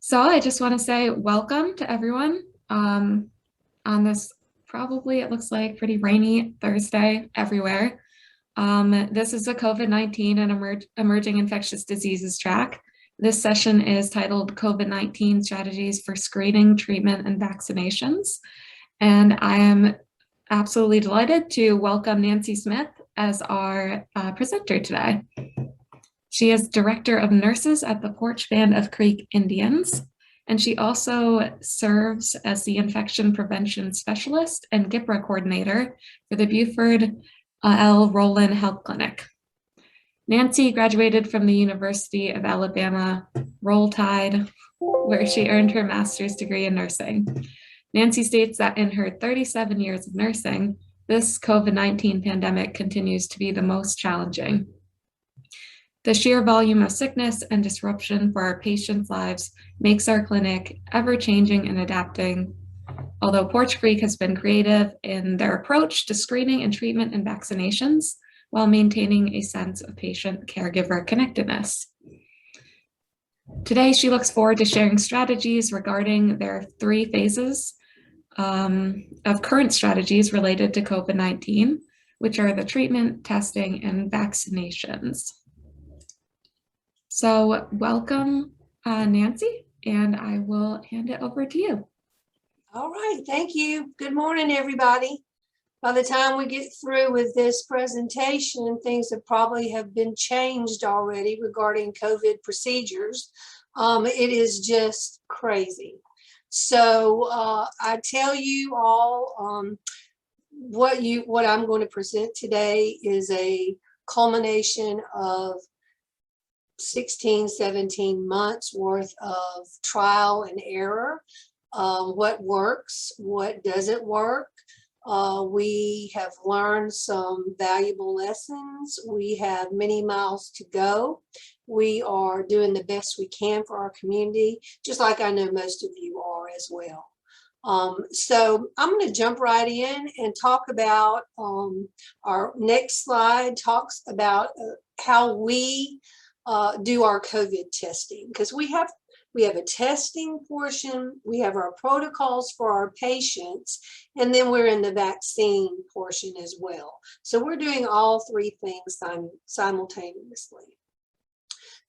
So I just want to say welcome to everyone on this probably, it looks like, pretty rainy Thursday everywhere. This is a COVID-19 and emerging infectious diseases track. This session is titled COVID-19 Strategies for Screening, Treatment, and Vaccinations. And I am absolutely delighted to welcome Nancy Smith as our presenter today. She is Director of Nurses at the Porch Band of Creek Indians, and she also serves as the Infection Prevention Specialist and GIPRA Coordinator for the Buford L. Rowland Health Clinic. Nancy graduated from the University of Alabama Roll Tide, where she earned her master's degree in nursing. Nancy states that in her 37 years of nursing, this COVID-19 pandemic continues to be the most challenging. The sheer volume of sickness and disruption for our patients' lives makes our clinic ever-changing and adapting, although Porch Creek has been creative in their approach to screening and treatment and vaccinations while maintaining a sense of patient-caregiver connectedness. Today, she looks forward to sharing strategies regarding their 3 phases of current strategies related to COVID-19, which are the treatment, testing, and vaccinations. So welcome, Nancy, and I will hand it over to you. All right, thank you. Good morning, everybody. By the time we get through with this presentation, things probably have been changed already regarding COVID procedures. It is just crazy. So I tell you all what I'm going to present today is a culmination of 16, 17 months worth of trial and error. What works, what doesn't work. We have learned some valuable lessons. We have many miles to go. We are doing the best we can for our community, just like I know most of you are as well. So I'm going to jump right in and talk about our next slide talks about how we do our COVID testing, because we have a testing portion, we have our protocols for our patients, and then we're in the vaccine portion as well. So we're doing all 3 things simultaneously.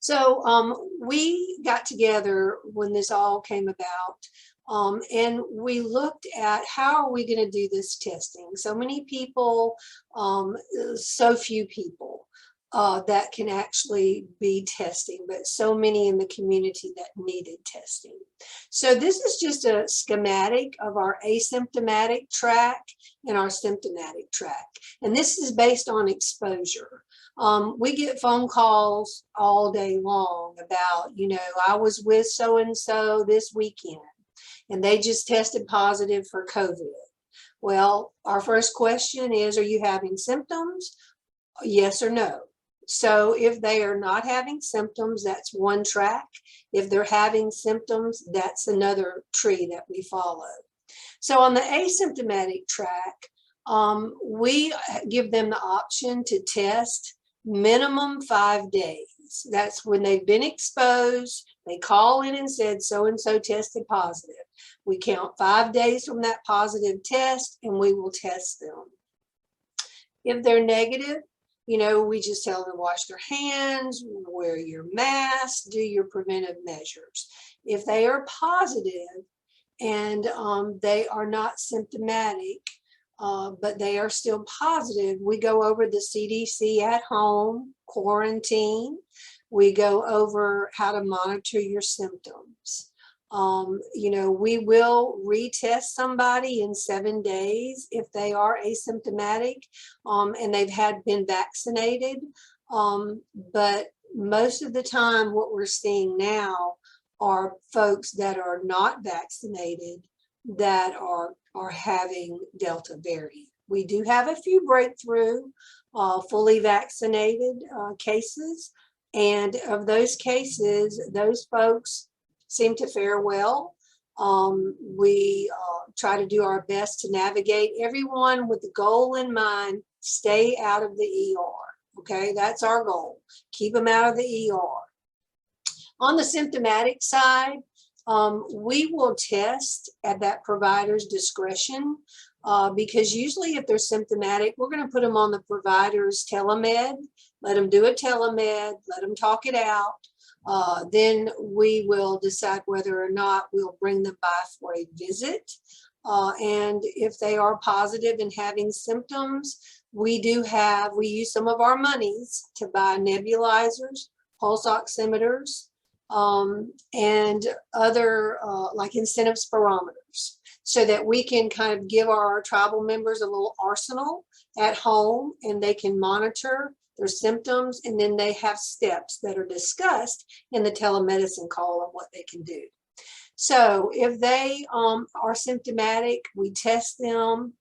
So we got together when this all came about, and we looked at how are we going to do this testing. So many people, so few people that can actually be testing, but so many in the community that needed testing. So this is just a schematic of our asymptomatic track and our symptomatic track. And this is based on exposure. We get phone calls all day long about, I was with so-and-so this weekend, and they just tested positive for COVID. Well, our first question is, are you having symptoms? Yes or no? So if they are not having symptoms, that's one track. If they're having symptoms, that's another tree that we follow. So on the asymptomatic track, we give them the option to test minimum 5 days. That's when they've been exposed. They call in and said so-and-so tested positive. We count 5 days from that positive test and we will test them. If they're negative, we just tell them wash their hands, wear your mask, do your preventive measures. If they are positive and they are not symptomatic, but they are still positive, we go over the CDC at home, quarantine. We go over how to monitor your symptoms. We will retest somebody in 7 days if they are asymptomatic and they've been vaccinated. But most of the time, what we're seeing now are folks that are not vaccinated that are having Delta variant. We do have a few breakthrough fully vaccinated cases, and of those cases, those folks seem to fare well. We try to do our best to navigate everyone with the goal in mind, stay out of the ER. Okay, that's our goal. Keep them out of the ER. On the symptomatic side, We will test at that provider's discretion because usually if they're symptomatic, we're going to put them on the provider's telemed, let them do a telemed, let them talk it out. Then we will decide whether or not we'll bring them by for a visit. And if they are positive and having symptoms, we use some of our monies to buy nebulizers, pulse oximeters, and other like incentive spirometers, so that we can kind of give our tribal members a little arsenal at home, and they can monitor their symptoms, and then they have steps that are discussed in the telemedicine call on what they can do. So if they are symptomatic, we test them,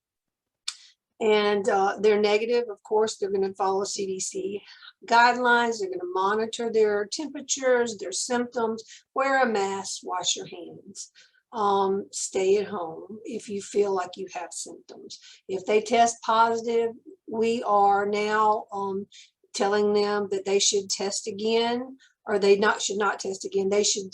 and they're negative. Of course, they're going to follow CDC guidelines. They're going to monitor their temperatures, their symptoms, wear a mask, wash your hands, stay at home if you feel like you have symptoms. If they test positive, we are now telling them that they should test again, or should not test again. They should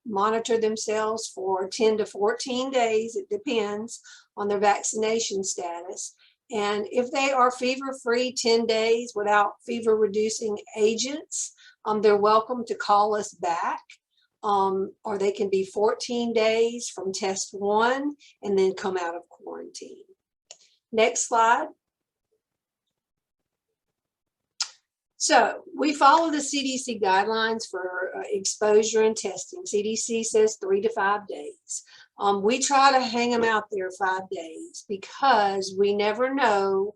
monitor themselves for 10 to 14 days. It depends on their vaccination status. And if they are fever-free 10 days without fever-reducing agents, they're welcome to call us back. Or they can be 14 days from test 1 and then come out of quarantine. Next slide. So we follow the CDC guidelines for exposure and testing. CDC says 3 to 5 days. We try to hang them out there 5 days because we never know.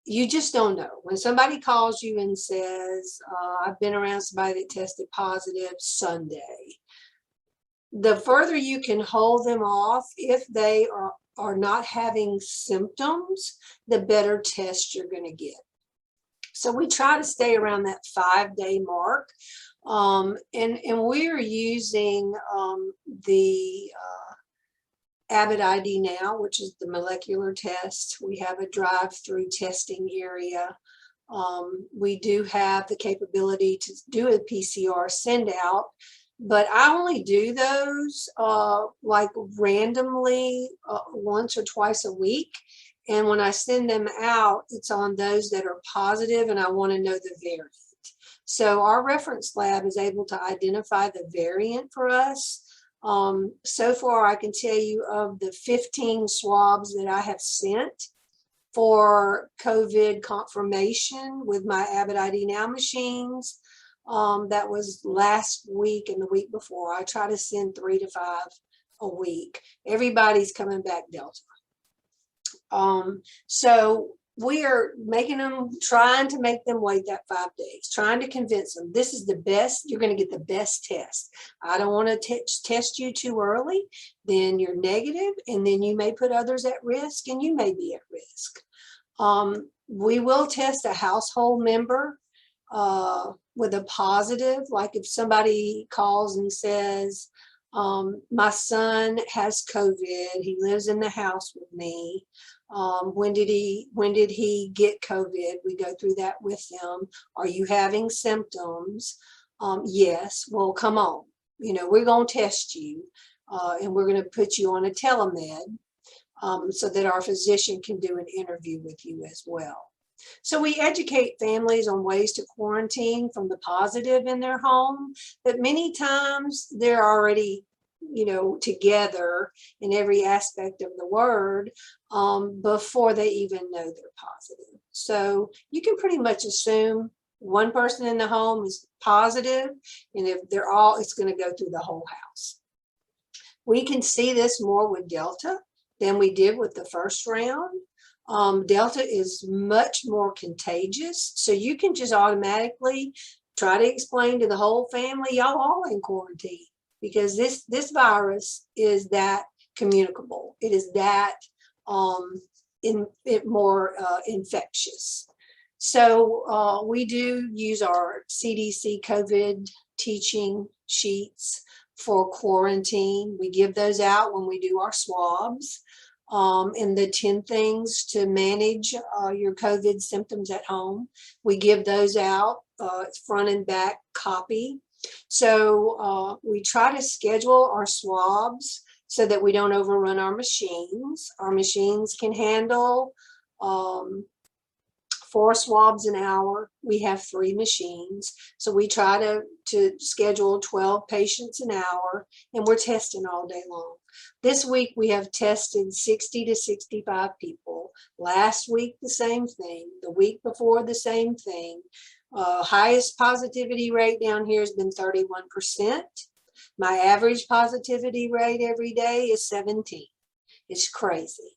You just don't know. When somebody calls you and says, I've been around somebody that tested positive Sunday, the further you can hold them off, if they are not having symptoms, the better test you're going to get. So we try to stay around that 5-day mark. And we're using the Abbott ID Now, which is the molecular test. We have a drive-through testing area. We do have the capability to do a PCR send out, but I only do those like randomly once or twice a week. And when I send them out, it's on those that are positive and I want to know the variant. So our reference lab is able to identify the variant for us. So far, I can tell you of the 15 swabs that I have sent for COVID confirmation with my Abbott ID Now machines. That was last week and the week before. I try to send 3 to 5 a week. Everybody's coming back Delta. So we are making them, trying to make them wait that 5 days, trying to convince them this is the best, you're going to get the best test. I don't want to test you too early, then you're negative, and then you may put others at risk, and you may be at risk. We will test a household member with a positive, like if somebody calls and says, my son has COVID, he lives in the house with me. When did he get COVID? We go through that with them. Are you having symptoms? Yes. Well, come on. We're going to test you and we're going to put you on a telemed so that our physician can do an interview with you as well. So we educate families on ways to quarantine from the positive in their home, but many times they're already together in every aspect of the word before they even know they're positive. So you can pretty much assume one person in the home is positive, and if they're all, it's going to go through the whole house. We can see this more with Delta than we did with the first round. Delta is much more contagious, so you can just automatically try to explain to the whole family, y'all all in quarantine, because this virus is that communicable. It is that more infectious. So we do use our CDC COVID teaching sheets for quarantine. We give those out when we do our swabs. And the 10 things to manage your COVID symptoms at home. We give those out, front and back copy. So we try to schedule our swabs so that we don't overrun our machines. Our machines can handle 4 swabs an hour. We have 3 machines. So we try to schedule 12 patients an hour, and we're testing all day long. This week we have tested 60 to 65 people. Last week, the same thing. The week before, the same thing. Highest positivity rate down here has been 31%. My average positivity rate every day is 17. It's crazy.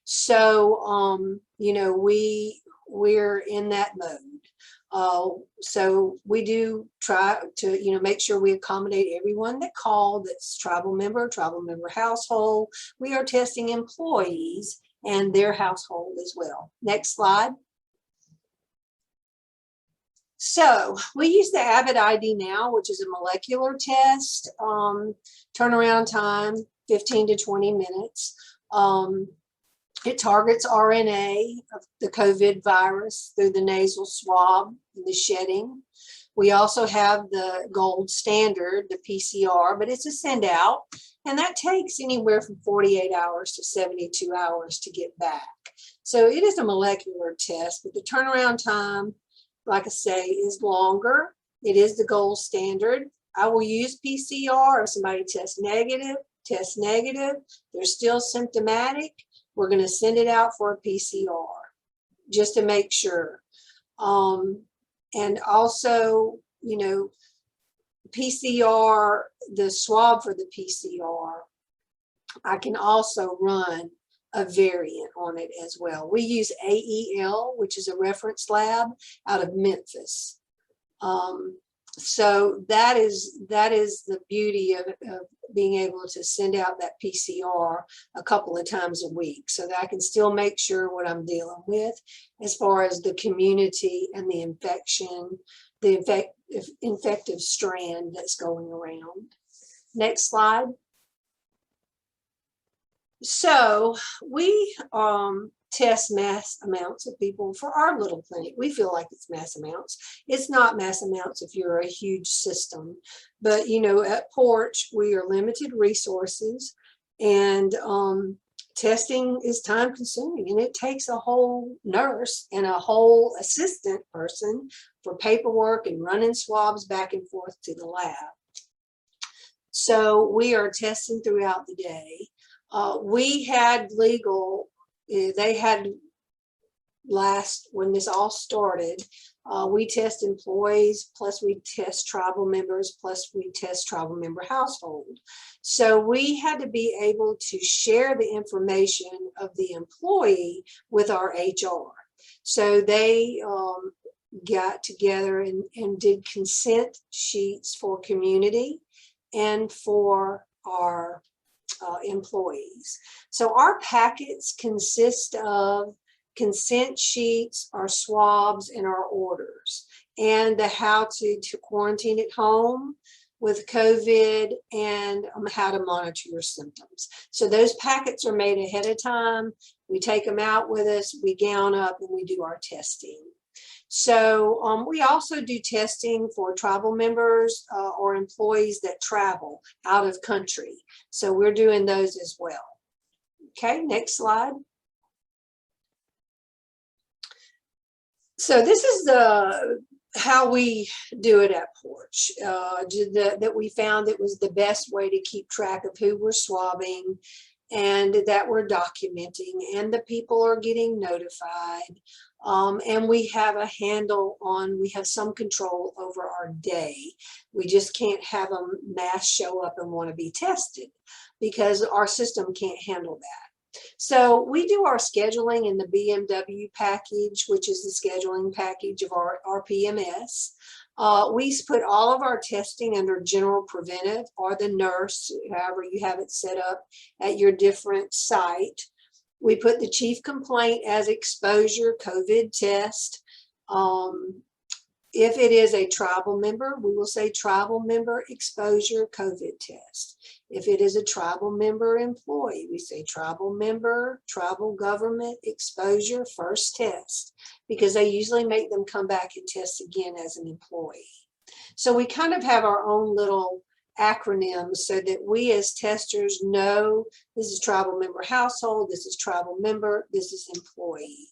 So, you know, we're in that mode. So we do try to, you know, make sure we accommodate everyone that called that's tribal member household. We are testing employees and their household as well. Next slide. So we use the Abbott ID Now, which is a molecular test. Turnaround time, 15 to 20 minutes. It targets RNA of the COVID virus through the nasal swab and the shedding. We also have the gold standard, the PCR, but it's a send out, and that takes anywhere from 48 hours to 72 hours to get back. So it is a molecular test, but the turnaround time, like I say, is longer. It is the gold standard. I will use PCR if somebody tests negative, they're still symptomatic. We're going to send it out for a PCR just to make sure. And also, you know, PCR, the swab for the PCR, I can also run a variant on it as well. We use AEL, which is a reference lab out of Memphis. So that is the beauty of being able to send out that PCR a couple of times a week, so that I can still make sure what I'm dealing with as far as the community and the infection, the infective strand that's going around. Next slide. So we test mass amounts of people for our little clinic. We feel like it's mass amounts. It's not mass amounts if you're a huge system, but you know, at Porch we are limited resources, and testing is time consuming, and it takes a whole nurse and a whole assistant person for paperwork and running swabs back and forth to the lab. So we are testing throughout the day. We had legal, they had when this all started, we test employees, plus we test tribal members, plus we test tribal member household. So we had to be able to share the information of the employee with our HR. So they got together and did consent sheets for community and for our employees. So our packets consist of consent sheets, our swabs, and our orders, and the how to quarantine at home with COVID, and how to monitor your symptoms. So those packets are made ahead of time. We take them out with us, we gown up, and we do our testing. So we also do testing for tribal members or employees that travel out of country. So we're doing those as well. Okay, next slide. So this is how we do it at Porch, that we found it was the best way to keep track of who we're swabbing and that we're documenting, and the people are getting notified. And we have a handle on, we have some control over our day. We just can't have them mass show up and want to be tested because our system can't handle that. So we do our scheduling in the BMW package, which is the scheduling package of our PMS. We put all of our testing under general preventive, or the nurse, however you have it set up at your different site. We put the chief complaint as exposure COVID test. If it is a tribal member, we will say tribal member exposure COVID test. If it is a tribal member employee, we say tribal member, tribal government exposure first test, because they usually make them come back and test again as an employee. So we kind of have our own little acronyms so that we as testers know this is tribal member household, this is tribal member, this is employee.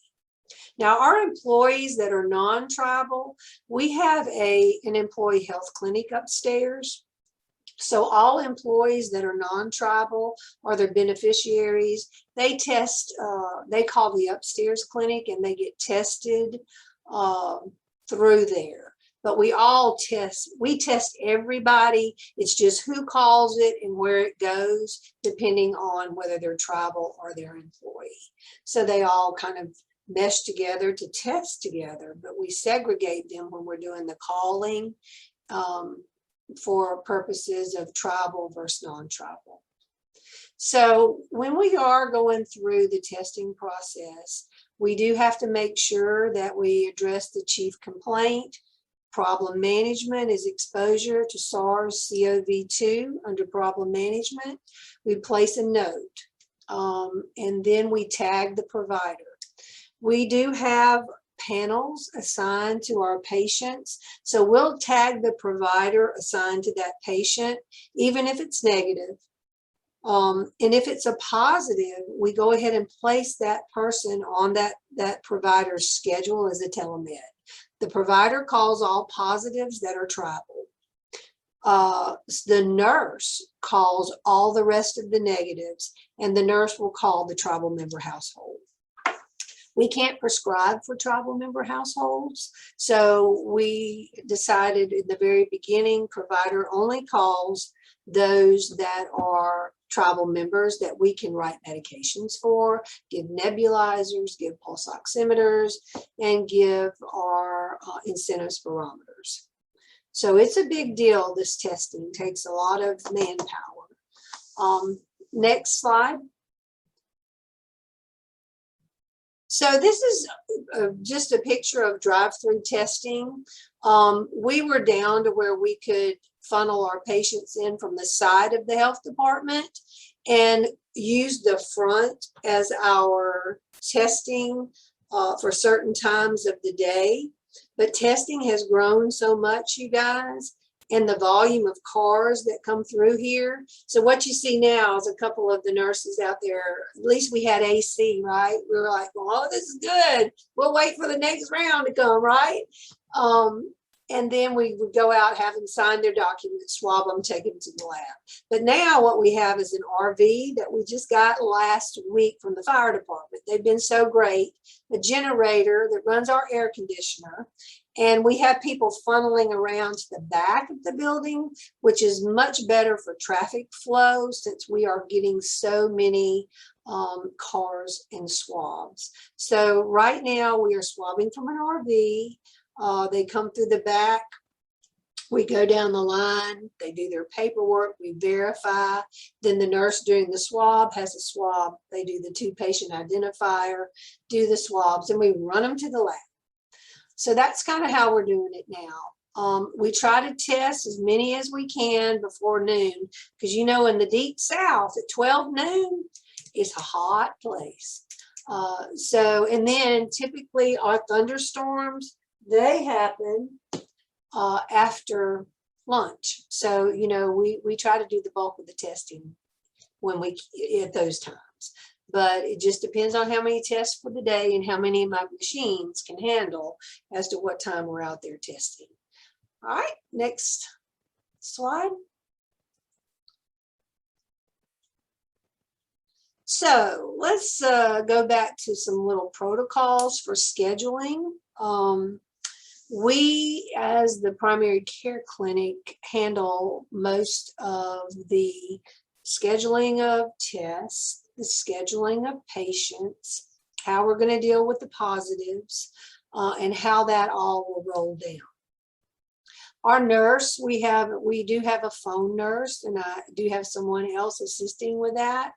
Now, our employees that are non-tribal, we have an employee health clinic upstairs. So all employees that are non-tribal or their beneficiaries, they test, they call the upstairs clinic and they get tested through there. But we test everybody. It's just who calls it and where it goes, depending on whether they're tribal or their employee. So they all kind of mesh together to test together, but we segregate them when we're doing the calling for purposes of tribal versus non-tribal. So when we are going through the testing process, we do have to make sure that we address the chief complaint. Problem management is exposure to SARS-CoV-2 under problem management. We place a note and then we tag the provider. We do have panels assigned to our patients. So we'll tag the provider assigned to that patient, even if it's negative. And if it's a positive, we go ahead and place that person on that provider's schedule as a telemed. The provider calls all positives that are tribal. The nurse calls all the rest of the negatives, and the nurse will call the tribal member household. We can't prescribe for tribal member households. So we decided in the very beginning, provider only calls those that are tribal members that we can write medications for, give nebulizers, give pulse oximeters, and give our incentive spirometers. So it's a big deal. This testing takes a lot of manpower. Next slide. So this is just a picture of drive-through testing. We were down to where we could funnel our patients in from the side of the health department and use the front as our testing for certain times of the day. But testing has grown so much, you guys, and the volume of cars that come through here. So what you see now is a couple of the nurses out there. At least we had AC, right? We were like, well, oh, this is good. We'll wait for the next round to come, right? And then we would go out, have them sign their documents, swab them, take them to the lab. But now what we have is an RV that we just got last week from the fire department. They've been so great. A generator that runs our air conditioner. And we have people funneling around to the back of the building, which is much better for traffic flow since we are getting so many cars and swabs. So right now we are swabbing from an RV. They come through the back. We go down the line. They do their paperwork. We verify. Then the nurse during the swab has a swab. They do the 2-patient identifier, do the swabs, and we run them to the lab. So that's kind of how we're doing it now. We try to test as many as we can before noon, because you know in the deep south at 12 noon, it's a hot place. And then typically our thunderstorms, they happen after lunch. So, you know, we try to do the bulk of the testing at those times. But it just depends on how many tests for the day and how many of my machines can handle as to what time we're out there testing. All right, next slide. So let's go back to some little protocols for scheduling. We, as the primary care clinic, handle most of the scheduling of tests, the scheduling of patients, how we're going to deal with the positives, and how that all will roll down. Our nurse, we do have a phone nurse, and I do have someone else assisting with that.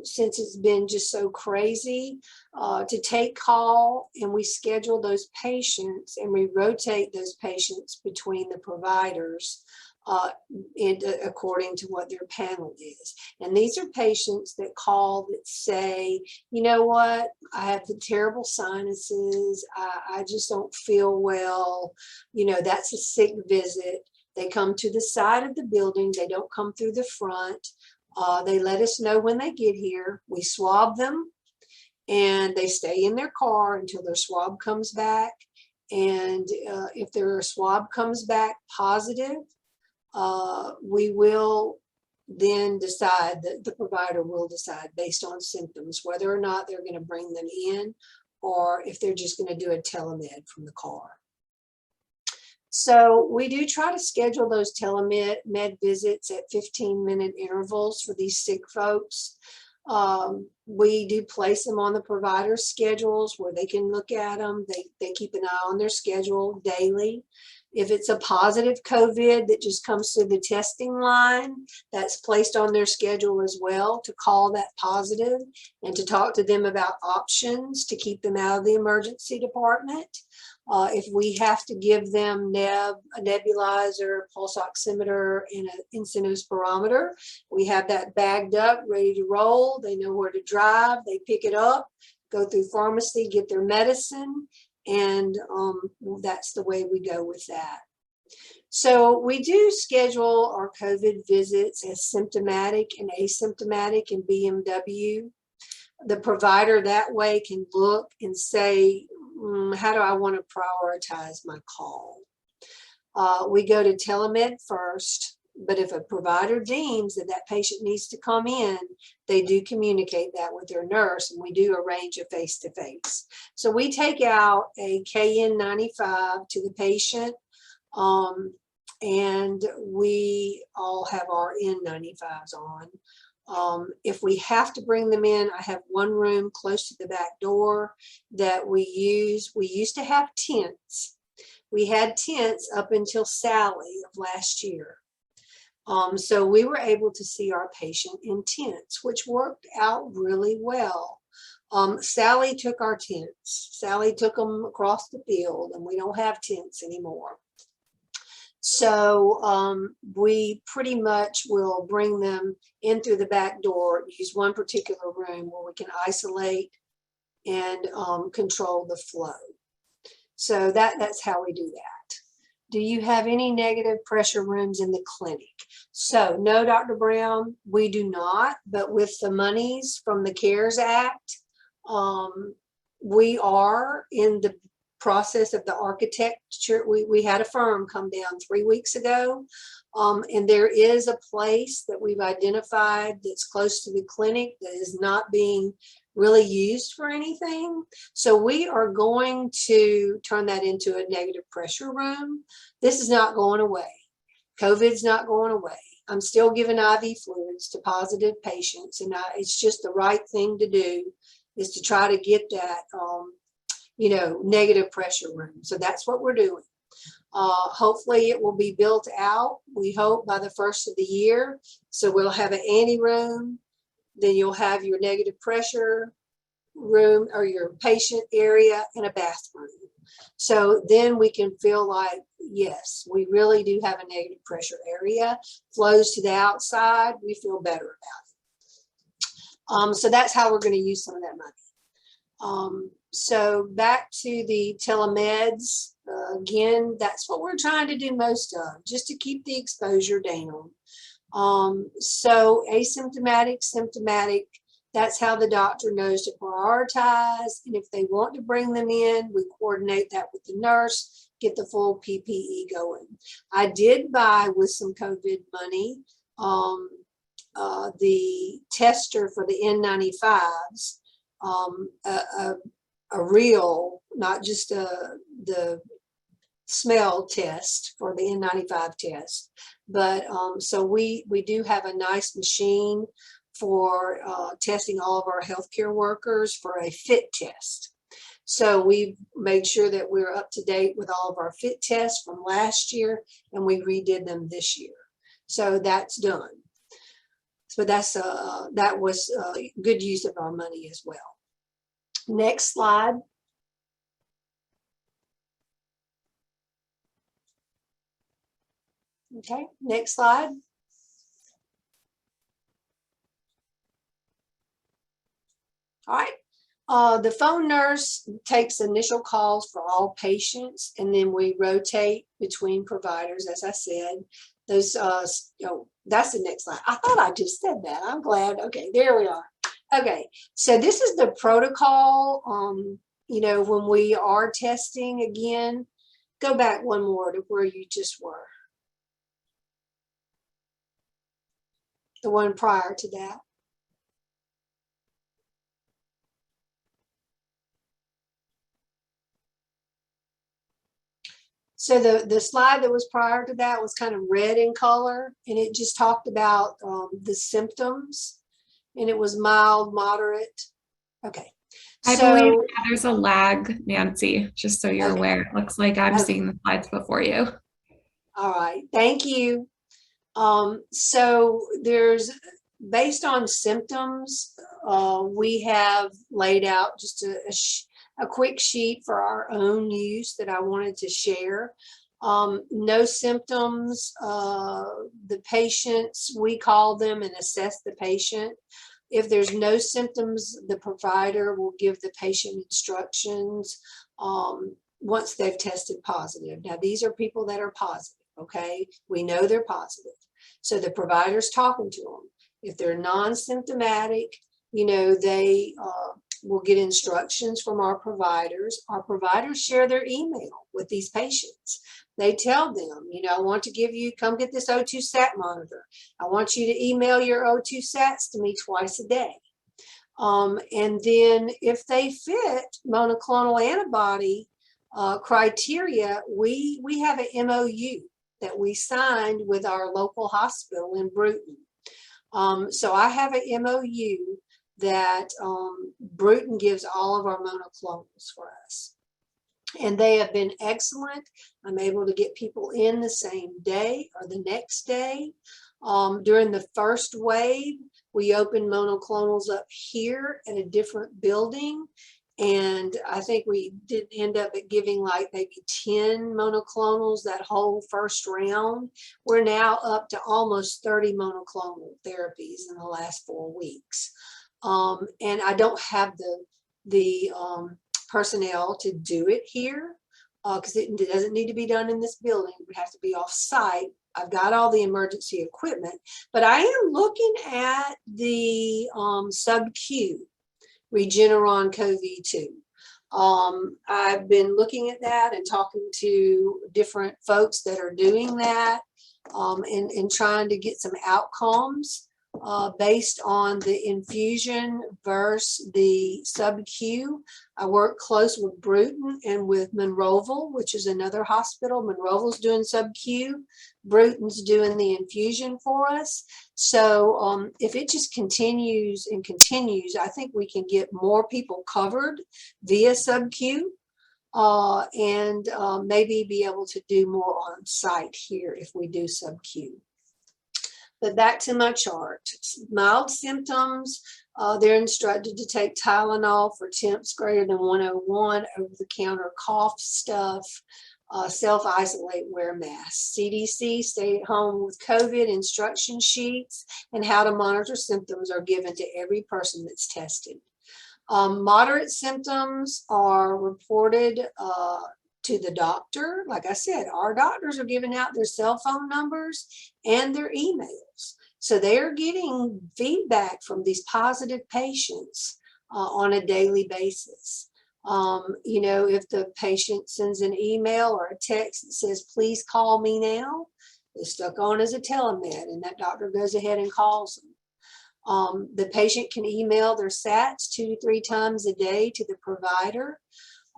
Since it's been just so crazy to take call, and we schedule those patients and we rotate those patients between the providers according to what their panel is. And these are patients that call that say, you know what, I have the terrible sinuses, I just don't feel well, you know, that's a sick visit. They come to the side of the building, they don't come through the front. They let us know when they get here, we swab them, and they stay in their car until their swab comes back. And if their swab comes back positive, we will then decide, that the provider will decide based on symptoms whether or not they're going to bring them in, or if they're just going to do a telemed from the car. So we do try to schedule those telemed visits at 15-minute intervals for these sick folks. We do place them on the provider's schedules where they can look at them. They keep an eye on their schedule daily. If it's a positive COVID that just comes through the testing line, that's placed on their schedule as well, to call that positive and to talk to them about options to keep them out of the emergency department. If we have to give them a nebulizer, pulse oximeter, and an incidence barometer, we have that bagged up, ready to roll. They know where to drive. They pick it up, go through pharmacy, get their medicine, and that's the way we go with that. So we do schedule our COVID visits as symptomatic and asymptomatic in BMW. The provider that way can look and say, how do I want to prioritize my call? We go to telemed first, but if a provider deems that that patient needs to come in, they do communicate that with their nurse, and we do arrange a face-to-face. So we take out a KN95 to the patient, and we all have our N95s on. If we have to bring them in, I have one room close to the back door that we use. We used to have tents. We had tents up until Sally of last year. So we were able to see our patient in tents, which worked out really well. Sally took our tents. Sally took them across the field, and we don't have tents anymore. So we pretty much will bring them in through the back door, use one particular room where we can isolate and control the flow. So that's how we do that. Do you have any negative pressure rooms in the clinic? So no, Dr. Brown, we do not, but with the monies from the CARES Act, we are in the process of the architecture. We had a firm come down 3 weeks ago, and there is a place that we've identified that's close to the clinic that is not being really used for anything. So we are going to turn that into a negative pressure room. This is not going away. COVID's not going away. I'm still giving IV fluids to positive patients, and it's just the right thing to do, is to try to get that negative pressure room. So that's what we're doing. Hopefully it will be built out, we hope, by the first of the year. So we'll have an ante room, then you'll have your negative pressure room or your patient area and a bathroom. So then we can feel like, yes, we really do have a negative pressure area, flows to the outside, we feel better about it. So that's how we're going to use some of that money. So back to the telemeds, again, that's what we're trying to do most of, just to keep the exposure down. So asymptomatic, symptomatic, that's how the doctor knows to prioritize. And if they want to bring them in, we coordinate that with the nurse, get the full PPE going. I did buy, with some COVID money, the tester for the N95s, a real, not just the smell test for the N95 test. But so we do have a nice machine for testing all of our healthcare workers for a fit test. So we've made sure that we're up to date with all of our fit tests from last year, and we redid them this year. So that's done. So that was good use of our money as well. Next slide. Okay, next slide. All right. The phone nurse takes initial calls for all patients, and then we rotate between providers, as I said. Those, that's the next slide. I thought I just said that. I'm glad. Okay, there we are. Okay, so this is the protocol. When we are testing again, go back one more to where you just were. The one prior to that. So the slide that was prior to that was kind of red in color, and it just talked about the symptoms, and it was mild, moderate. Okay. I believe there's a lag, Nancy, just so you're aware. It looks like I'm seeing the slides before you. All right, thank you. So there's, based on symptoms, we have laid out just a quick sheet for our own use that I wanted to share. No symptoms, the patients, we call them and assess the patient. If there's no symptoms, the provider will give the patient instructions once they've tested positive. Now, these are people that are positive, okay? We know they're positive. So the provider's talking to them. If they're non-symptomatic, they will get instructions from our providers. Our providers share their email with these patients. They tell them, I want to give you, come get this O2 sat monitor. I want you to email your O2 sats to me twice a day. And then if they fit monoclonal antibody criteria, we have an MOU that we signed with our local hospital in Bruton. So I have an MOU that Bruton gives all of our monoclonals for us. And they have been excellent. I'm able to get people in the same day or the next day. During the first wave, we opened monoclonals up here at a different building. And I think we did end up at giving like maybe 10 monoclonals that whole first round. We're now up to almost 30 monoclonal therapies in the last 4 weeks. And I don't have the personnel to do it here because it doesn't need to be done in this building. It would have to be off site. I've got all the emergency equipment, but I am looking at the sub-Q Regeneron CoV-2. I've been looking at that and talking to different folks that are doing that and trying to get some outcomes based on the infusion versus the sub-Q. I work close with Bruton and with Monroeville, which is another hospital. Monroeville's doing sub-Q. Bruton's doing the infusion for us. So if it just continues and continues, I think we can get more people covered via sub-Q and maybe be able to do more on site here if we do sub-Q. But back to my chart. Mild symptoms, they're instructed to take Tylenol for temps greater than 101, over-the-counter cough stuff, self-isolate, wear masks. CDC, stay at home with COVID instruction sheets, and how to monitor symptoms are given to every person that's tested. Moderate symptoms are reported to the doctor. Like I said, our doctors are giving out their cell phone numbers and their emails. So they are getting feedback from these positive patients on a daily basis. If the patient sends an email or a text that says, please call me now, they're stuck on as a telemed, and that doctor goes ahead and calls them. The patient can email their SATs 2 to 3 times a day to the provider.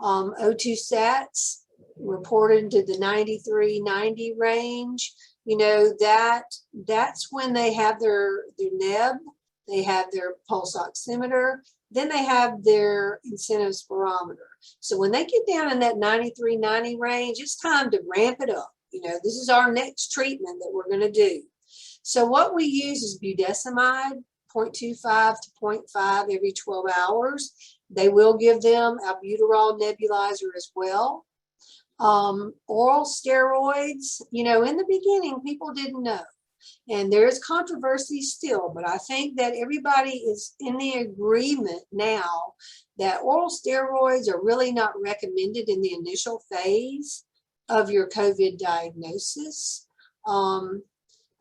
O2 sats reported to the 93-90 range. That's when they have their neb, they have their pulse oximeter, then they have their incentive spirometer. So when they get down in that 93-90 range, it's time to ramp it up. This is our next treatment that we're going to do. So what we use is budesonide, 0.25 to 0.5 every 12 hours. They will give them albuterol nebulizer as well. Oral steroids, you know, in the beginning, people didn't know. And there is controversy still, but I think that everybody is in the agreement now that oral steroids are really not recommended in the initial phase of your COVID diagnosis,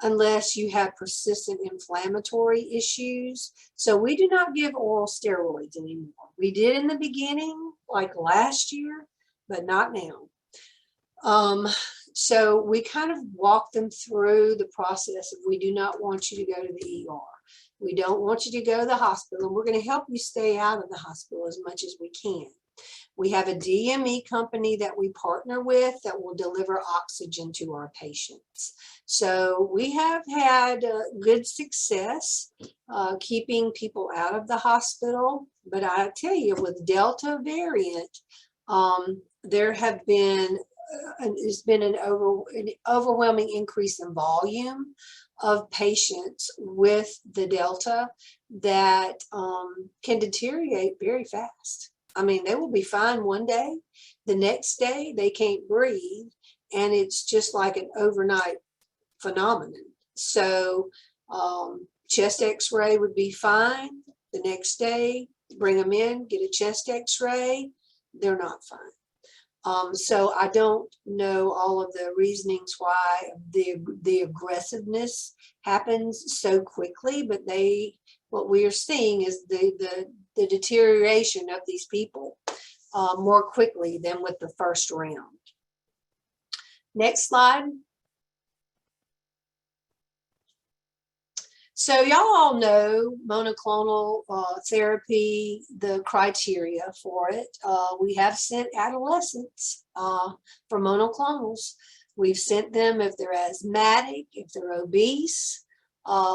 unless you have persistent inflammatory issues. So we do not give oral steroids anymore. We did in the beginning, like last year, but not now. So we kind of walk them through the process of, we do not want you to go to the ER. We don't want you to go to the hospital, and we're going to help you stay out of the hospital as much as we can. We have a DME company that we partner with that will deliver oxygen to our patients. So we have had good success keeping people out of the hospital. But I tell you, with Delta variant, there have been there's been an overwhelming increase in volume of patients with the Delta that can deteriorate very fast. I mean, they will be fine one day, the next day they can't breathe, and it's just like an overnight phenomenon. So chest x-ray would be fine. The next day, bring them in, get a chest x-ray, they're not fine. So I don't know all of the reasonings why the aggressiveness happens so quickly, but what we are seeing is the deterioration of these people more quickly than with the first round. Next slide. So y'all all know monoclonal therapy, the criteria for it. We have sent adolescents for monoclonals. We've sent them if they're asthmatic, if they're obese.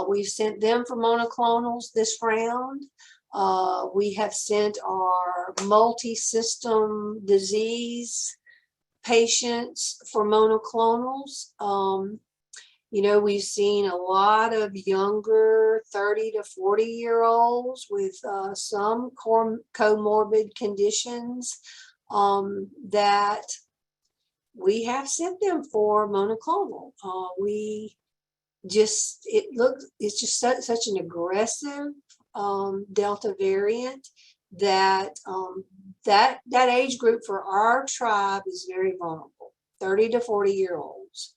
We've sent them for monoclonals this round. We have sent our multi-system disease patients for monoclonals. You know, we've seen a lot of younger 30 to 40-year-olds with some comorbid conditions that we have sent them for monoclonal. It's just such an aggressive Delta variant that that age group for our tribe is very vulnerable, 30 to 40-year-olds.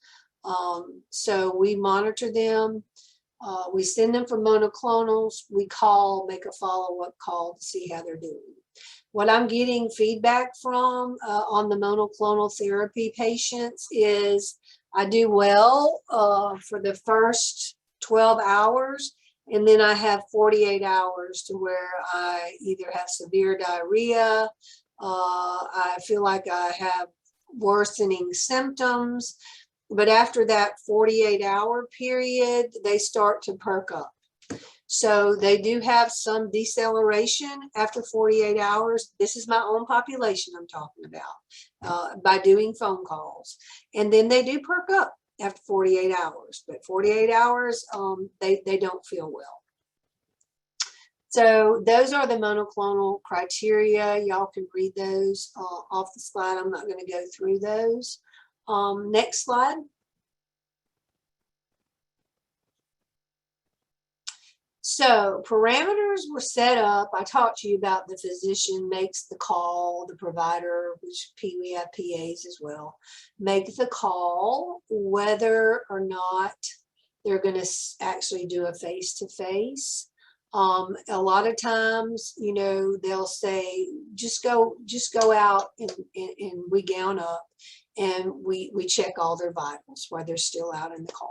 So we monitor them, we send them for monoclonals, we make a follow-up call to see how they're doing. What I'm getting feedback from on the monoclonal therapy patients is I do well for the first 12 hours, and then I have 48 hours to where I either have severe diarrhea, I feel like I have worsening symptoms. But after that 48-hour period, they start to perk up. So they do have some deceleration after 48 hours. This is my own population I'm talking about, by doing phone calls. And then they do perk up after 48 hours. But 48 hours, they don't feel well. So those are the monoclonal criteria. Y'all can read those off the slide. I'm not going to go through those. Next slide. So parameters were set up. I talked to you about the physician makes the call, the provider, which we have PAs as well, make the call whether or not they're going to actually do a face-to-face. A lot of times, you know, they'll say, just go out and we gown up and we check all their vitals while they're still out in the car.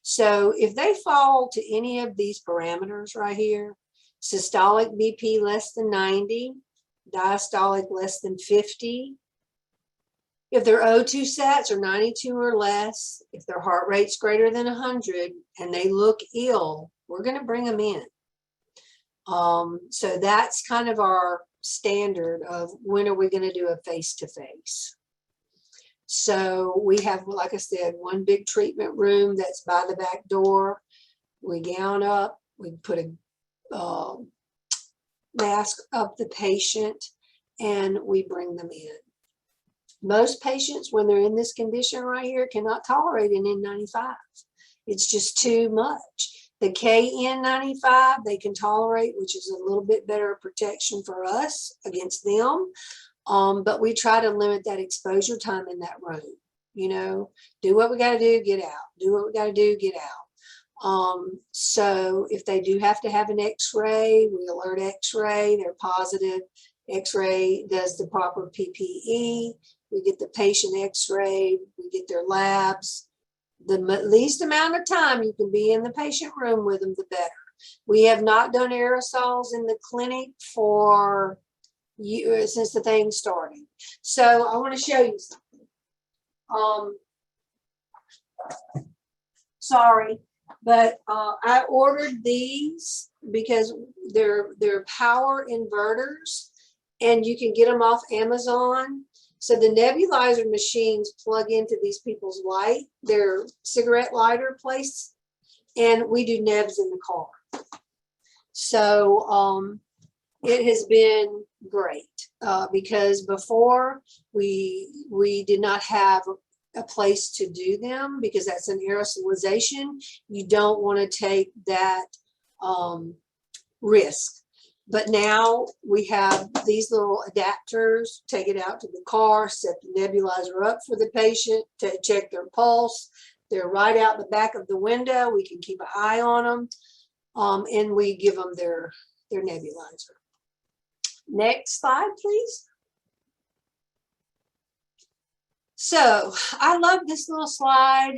So if they fall to any of these parameters right here, systolic BP less than 90, diastolic less than 50, if their O2 sats are 92 or less, if their heart rate's greater than 100 and they look ill, we're going to bring them in. So that's kind of our standard of when are we going to do a face-to-face. So we have, like I said, one big treatment room that's by the back door. We gown up, we put a mask up the patient, and we bring them in. Most patients, when they're in this condition right here, cannot tolerate an N95. It's just too much. The KN95 they can tolerate, which is a little bit better protection for us against them. But we try to limit that exposure time in that room. You know, do what we got to do, get out. Do what we got to do, get out. So if they do have to have an x-ray, we alert x-ray, they're positive. X-ray does the proper PPE. We get the patient x-ray, we get their labs. The least amount of time you can be in the patient room with them, the better. We have not done aerosols in the clinic for years since the thing started. So I want to show you something. Sorry, but I ordered these because they're power inverters, and you can get them off Amazon. So the nebulizer machines plug into these people's light, their cigarette lighter place, and we do nebs in the car. So it has been great because before we did not have a place to do them because that's an aerosolization. You don't want to take that risk. But now we have these little adapters, take it out to the car, set the nebulizer up for the patient to check their pulse. They're right out the back of the window. We can keep an eye on them, and we give them their nebulizer. Next slide, please. So I love this little slide.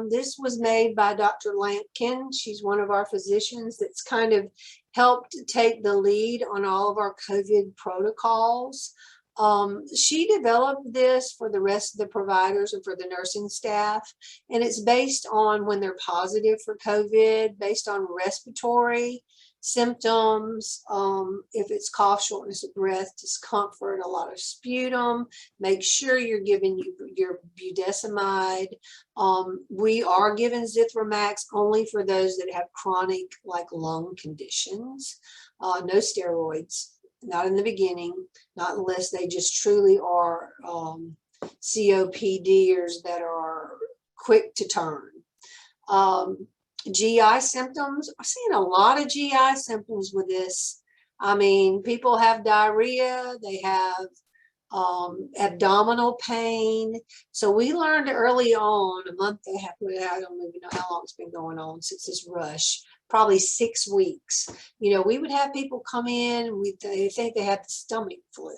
This was made by Dr. Lampkin. She's one of our physicians that's kind of helped take the lead on all of our COVID protocols. She developed this for the rest of the providers and for the nursing staff. And it's based on when they're positive for COVID, based on respiratory symptoms, if it's cough, shortness of breath, discomfort, a lot of sputum, make sure you're giving your budesonide. We are giving Zithromax only for those that have chronic like lung conditions, no steroids, not in the beginning, not unless they just truly are COPDers that are quick to turn. GI symptoms, I'm seeing a lot of GI symptoms with this. I mean, people have diarrhea, they have abdominal pain. So we learned early on, a month and a half, I don't even know how long it's been going on since this rush, probably 6 weeks. You know, we would have people come in, they think they have the stomach flu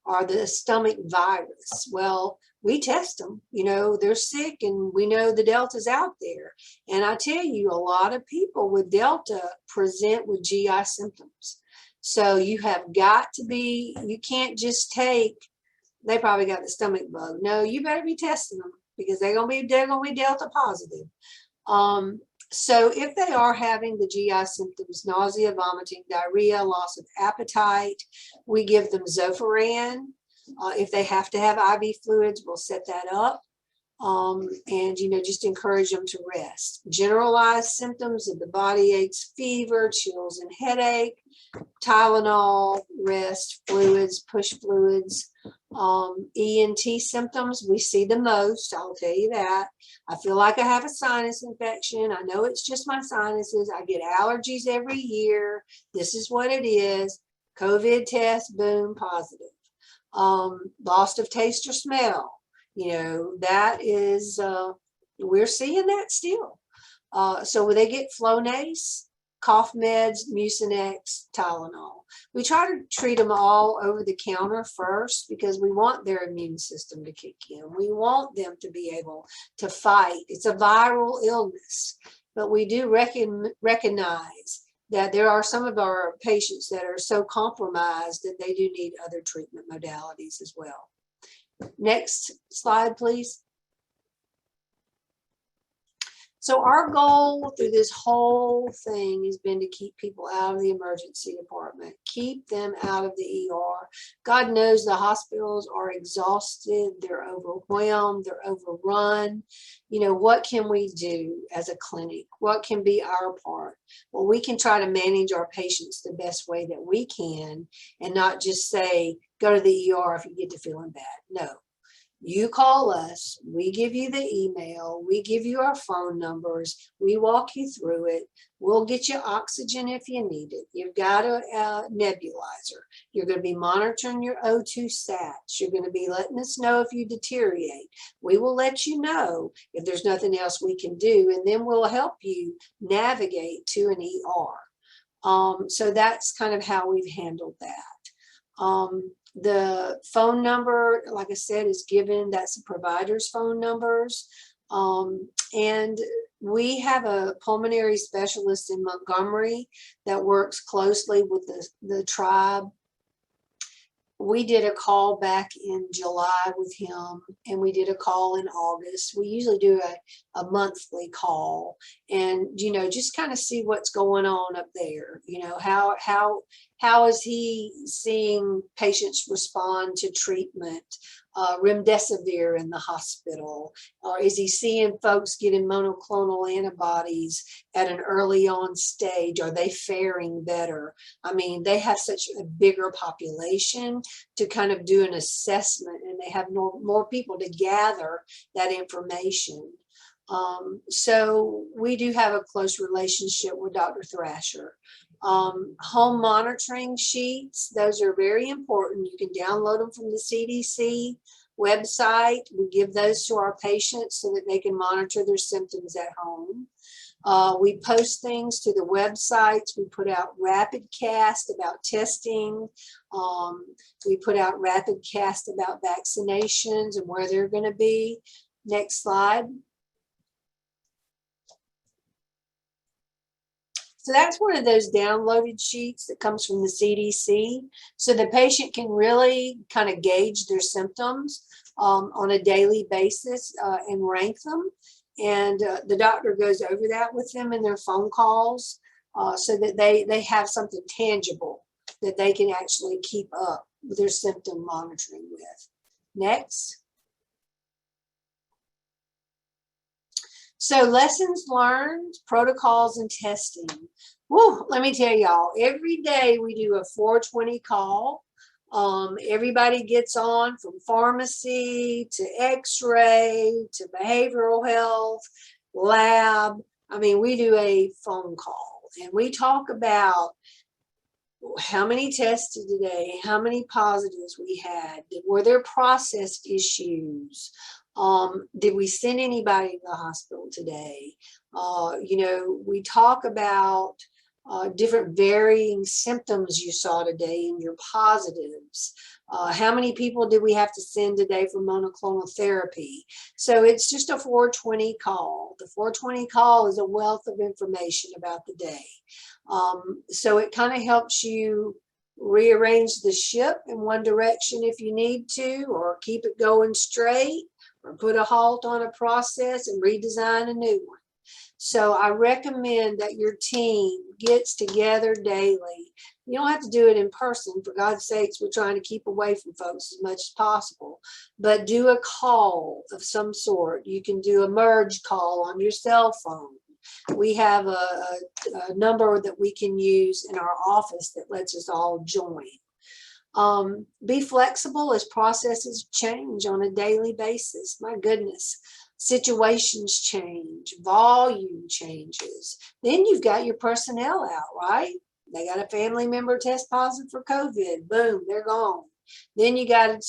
or the stomach virus. Well, we test them, you know, they're sick and we know the Delta's out there. And I tell you, a lot of people with Delta present with GI symptoms. So you have got to be, you can't just take, they probably got the stomach bug. No, you better be testing them because they're gonna be Delta positive. So if they are having the GI symptoms, nausea, vomiting, diarrhea, loss of appetite, we give them Zofran. If they have to have IV fluids, we'll set that up. And, you know, just encourage them to rest. Generalized symptoms of the body aches, fever, chills and headache, Tylenol, rest, fluids, push fluids. ENT symptoms, we see the most, I'll tell you that. I feel like I have a sinus infection. I know it's just my sinuses. I get allergies every year. This is what it is. COVID test, boom, positive. Loss of taste or smell. You know, that is, we're seeing that still. So when they get Flonase, cough meds, Mucinex, Tylenol. We try to treat them all over the counter first because we want their immune system to kick in. We want them to be able to fight. It's a viral illness, but we do recognize that there are some of our patients that are so compromised that they do need other treatment modalities as well. Next slide, please. So our goal through this whole thing has been to keep people out of the emergency department, keep them out of the ER. God knows the hospitals are exhausted, they're overwhelmed, they're overrun. You know, what can we do as a clinic? What can be our part? Well, we can try to manage our patients the best way that we can and not just say, go to the ER if you get to feeling bad. No. You call us, we give you the email, we give you our phone numbers, we walk you through it. We'll get you oxygen if you need it. You've got a nebulizer. You're going to be monitoring your O2 sats. You're going to be letting us know if you deteriorate. We will let you know if there's nothing else we can do, and then we'll help you navigate to an ER. So that's kind of how we've handled that. The phone number, like I said, is given. That's the provider's phone numbers. And we have a pulmonary specialist in Montgomery that works closely with the tribe. We did a call back in July with him, and we did a call in August. We usually do a monthly call, and just kind of see what's going on up there. How is he seeing patients respond to treatment? Remdesivir in the hospital, or is he seeing folks getting monoclonal antibodies at an early on stage? Are they faring better? I mean, they have such a bigger population to kind of do an assessment, and they have more people to gather that information. So we do have a close relationship with Dr. Thrasher. Home monitoring sheets, those are very important. You can download them from the CDC website. We give those to our patients so that they can monitor their symptoms at home. We post things to the websites. We put out rapid cast about testing. We put out rapid cast about vaccinations and where they're going to be. Next slide. So that's one of those downloaded sheets that comes from the CDC. So the patient can really kind of gauge their symptoms on a daily basis and rank them. And the doctor goes over that with them in their phone calls so that they have something tangible that they can actually keep up with their symptom monitoring with. Next. So lessons learned, protocols, and testing. Woo, let me tell y'all, every day we do a 420 call. Everybody gets on from pharmacy to x-ray to behavioral health, lab. I mean, we do a phone call and we talk about how many tested today, how many positives we had, were there process issues? Did we send anybody to the hospital today? We talk about different varying symptoms you saw today in your positives. How many people did we have to send today for monoclonal therapy? So it's just a 420 call. The 420 call is a wealth of information about the day. So it kind of helps you rearrange the ship in one direction if you need to, or keep it going straight, or put a halt on a process and redesign a new one. So I recommend that your team gets together daily. You don't have to do it in person. For God's sakes, we're trying to keep away from folks as much as possible. But do a call of some sort. You can do a merge call on your cell phone. We have a number that we can use in our office that lets us all join. Be flexible as processes change on a daily basis. My goodness, situations change, volume changes. Then you've got your personnel out, right? They got a family member test positive for COVID. Boom, they're gone. Then you got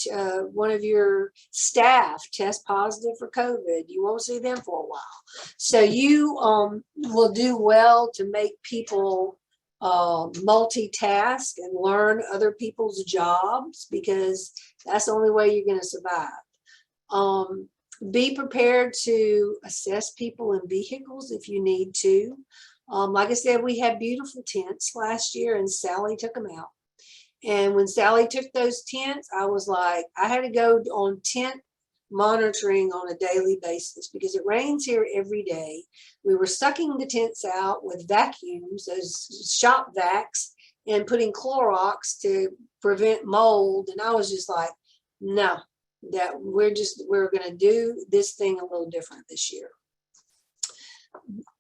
one of your staff test positive for COVID. You won't see them for a while. So you will do well to make people multitask and learn other people's jobs, because that's the only way you're going to survive. Be prepared to assess people in vehicles if you need to. Like I said, we had beautiful tents last year and Sally took them out. And when Sally took those tents, I was like, I had to go on tent monitoring on a daily basis because it rains here every day. We were sucking the tents out with vacuums, those shop vacs, and putting Clorox to prevent mold. And I was just like, no, that we're going to do this thing a little different this year.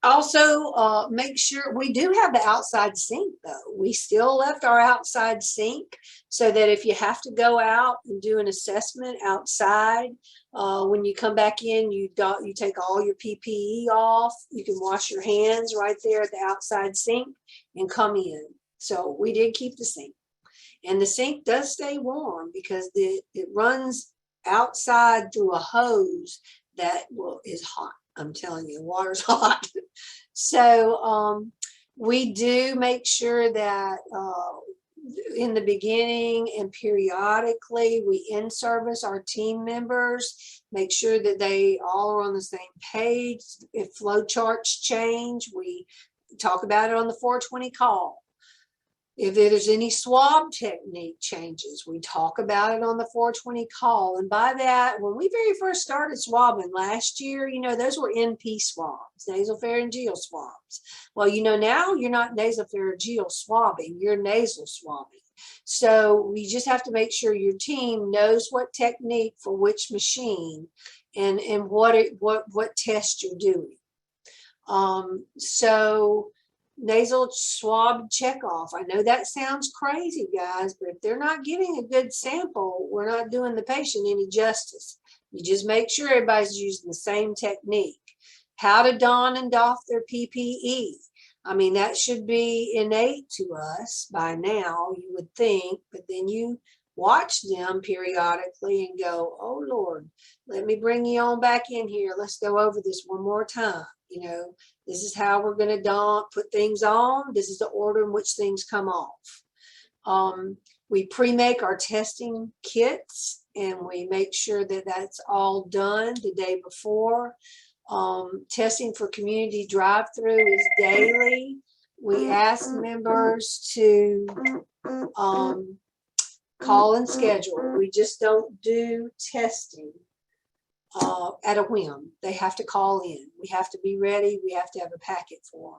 Also, make sure we do have the outside sink though. We still left our outside sink so that if you have to go out and do an assessment outside, when you come back in, you take all your PPE off. You can wash your hands right there at the outside sink and come in. So we did keep the sink, and the sink does stay warm because it runs outside through a hose that is hot. I'm telling you, water's hot. So we do make sure that in the beginning and periodically we in-service our team members, make sure that they all are on the same page. If flow charts change, we talk about it on the 420 call. If there's any swab technique changes, we talk about it on the 420 call. And by that, when we very first started swabbing last year, those were NP swabs, nasopharyngeal swabs. Well, now you're not nasopharyngeal swabbing, you're nasal swabbing. So we just have to make sure your team knows what technique for which machine and what test you're doing. So nasal swab check off. I know that sounds crazy, guys, but if they're not getting a good sample, we're not doing the patient any justice. You just make sure everybody's using the same technique. How to don and doff their PPE. I mean, that should be innate to us by now, you would think, but then you watch them periodically and go, oh Lord, let me bring you on back in here. Let's go over this one more time. This is how we're going to put things on. This is the order in which things come off. We pre-make our testing kits and we make sure that that's all done the day before. Testing for community drive-through is daily. We ask members to call and schedule. We just don't do testing at a whim. They have to call in. We have to be ready. We have to have a packet for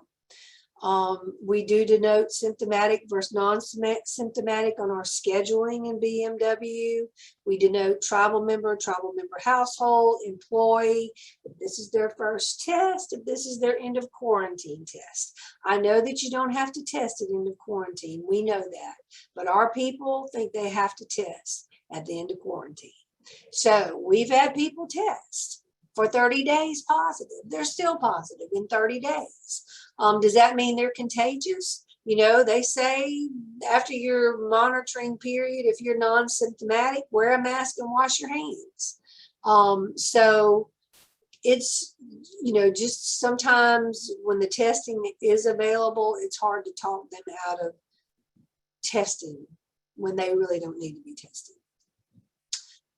them. We do denote symptomatic versus non-symptomatic on our scheduling in BMW. We denote tribal member household, employee, if this is their first test, if this is their end of quarantine test. I know that you don't have to test at end of quarantine. We know that. But our people think they have to test at the end of quarantine. So we've had people test for 30 days positive. They're still positive in 30 days. Does that mean they're contagious? They say after your monitoring period, if you're non-symptomatic, wear a mask and wash your hands. So it's, just sometimes when the testing is available, it's hard to talk them out of testing when they really don't need to be tested.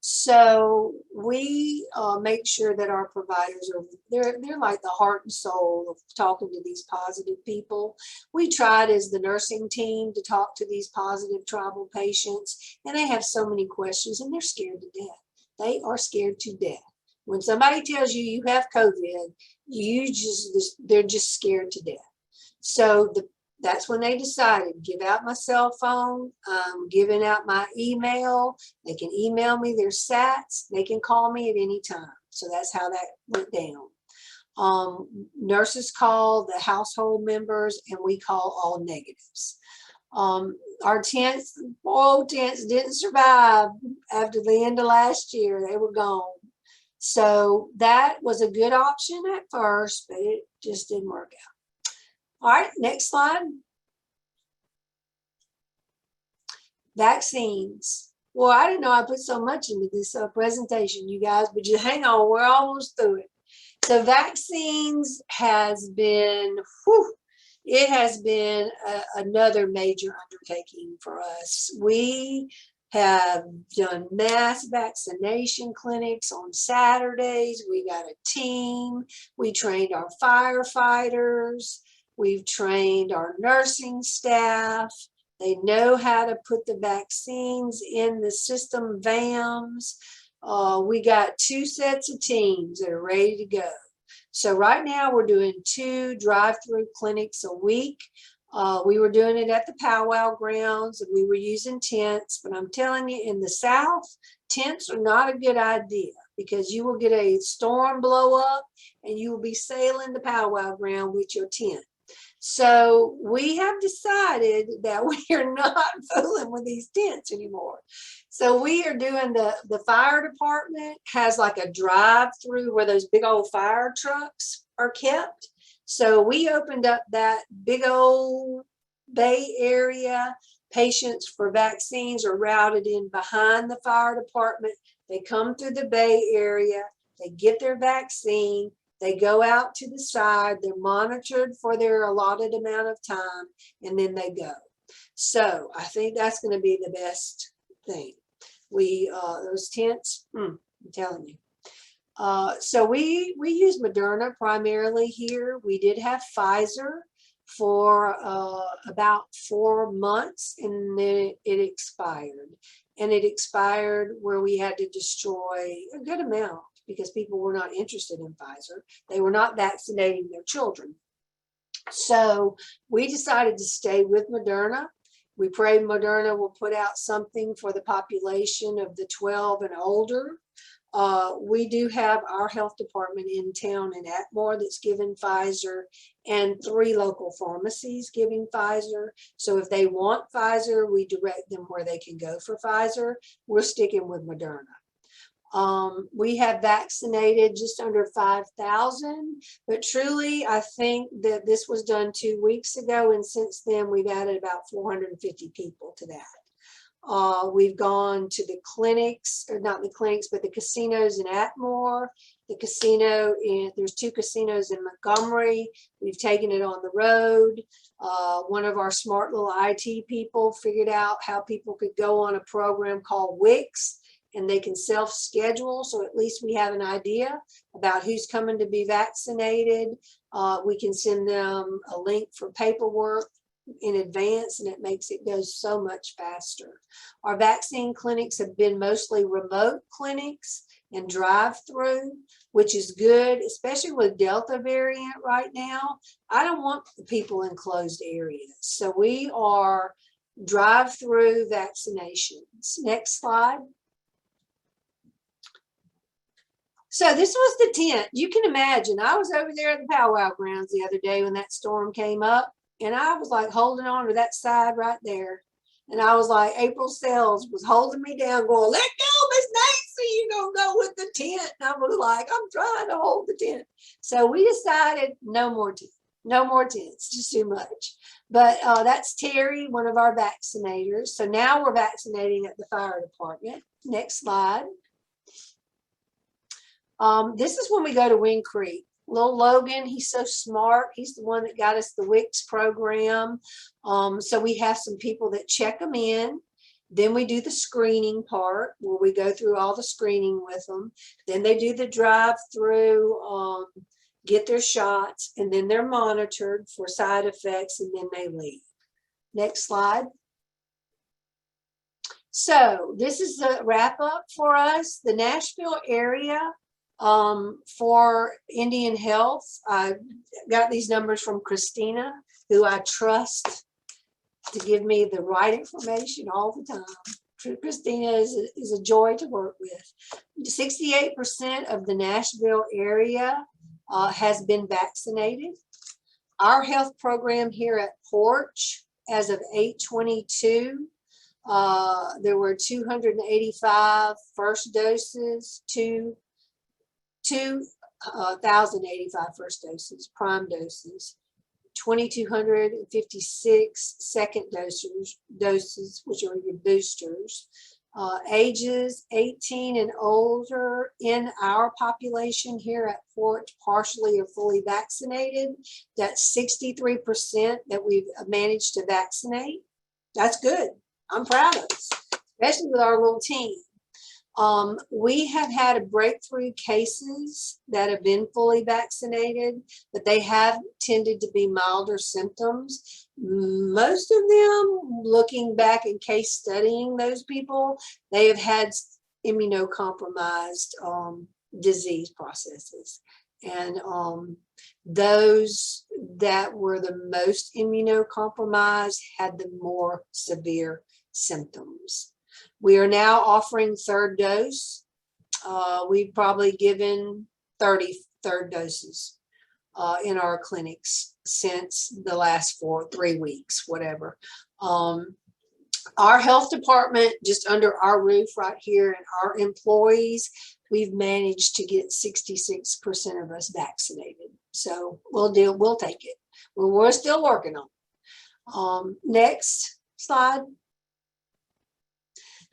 So we make sure that our providers they're like the heart and soul of talking to these positive people. We tried as the nursing team to talk to these positive tribal patients, and they have so many questions and they're scared to death. They are scared to death. When somebody tells you you have COVID, they're just scared to death. So that's when they decided, give out my cell phone, giving out my email. They can email me their SATs. They can call me at any time. So that's how that went down. Nurses call the household members and we call all negatives. Our tents didn't survive after the end of last year. They were gone. So that was a good option at first, but it just didn't work out. All right, next slide. Vaccines. Well, I didn't know I put so much into this presentation, you guys, but just hang on, we're almost through it. So vaccines has been, it has been another major undertaking for us. We have done mass vaccination clinics on Saturdays. We got a team. We trained our firefighters. We've trained our nursing staff. They know how to put the vaccines in the system VAMs. We got 2 sets of teams that are ready to go. So right now we're doing 2 drive-through clinics a week. We were doing it at the powwow grounds and we were using tents, but I'm telling you, in the South, tents are not a good idea because you will get a storm blow up and you will be sailing the powwow ground with your tent. So we have decided that we are not fooling with these tents anymore. So we are doing the fire department has like a drive-through where those big old fire trucks are kept. So we opened up that big old Bay Area. Patients for vaccines are routed in behind the fire department. They come through the Bay Area, they get their vaccine, they go out to the side, they're monitored for their allotted amount of time, and then they go. So I think that's going to be the best thing. Those tents, I'm telling you. So we use Moderna primarily here. We did have Pfizer for about 4 months, and then it expired. And it expired where we had to destroy a good amount because people were not interested in Pfizer. They were not vaccinating their children. So we decided to stay with Moderna. We pray Moderna will put out something for the population of the 12 and older. We do have our health department in town in Atmore that's given Pfizer, and 3 local pharmacies giving Pfizer. So if they want Pfizer, we direct them where they can go for Pfizer. We're sticking with Moderna. We have vaccinated just under 5,000, but truly I think that this was done 2 weeks ago, and since then we've added about 450 people to that. We've gone to the clinics, or not the clinics, but the casinos in Atmore, the casino there's 2 casinos in Montgomery. We've taken it on the road. One of our smart little IT people figured out how people could go on a program called Wix, and they can self-schedule, so at least we have an idea about who's coming to be vaccinated. We can send them a link for paperwork in advance, and it makes it go so much faster. Our vaccine clinics have been mostly remote clinics and drive-through, which is good, especially with Delta variant right now. I don't want the people in closed areas. So we are drive-through vaccinations. Next slide. So this was the tent. You can imagine, I was over there at the powwow grounds the other day when that storm came up, and I was like holding on to that side right there. And I was like, April Sells was holding me down going, let go, Miss Nancy, you're going to go with the tent. And I was like, I'm trying to hold the tent. So we decided no more tents. No more tents, just too much. But that's Terry, one of our vaccinators. So now we're vaccinating at the fire department. Next slide. This is when we go to Wind Creek. Little Logan, he's so smart. He's the one that got us the WIX program. So we have some people that check them in. Then we do the screening part where we go through all the screening with them. Then they do the drive-through, get their shots, and then they're monitored for side effects, and then they leave. Next slide. So this is the wrap up for us. The Nashville area for Indian Health. I got these numbers from Christina, who I trust to give me the right information all the time. Christina is a joy to work with. 68% of the Nashville area has been vaccinated. Our health program here at Porch, as of 8/22, there were 285 first doses, 2,085 first doses, prime doses, 2,256 second doses, which are your boosters. Ages 18 and older in our population here at Porch, partially or fully vaccinated. That's 63% that we've managed to vaccinate. That's good. I'm proud of us, especially with our little team. We have had breakthrough cases that have been fully vaccinated, but they have tended to be milder symptoms. Most of them, looking back and case studying those people, they have had immunocompromised disease processes. And those that were the most immunocompromised had the more severe symptoms. We are now offering third dose. We've probably given 30 third doses in our clinics since the last 3 weeks, whatever. Our health department, just under our roof right here, and our employees, we've managed to get 66% of us vaccinated. So we'll take it. We're still working on it. Next slide.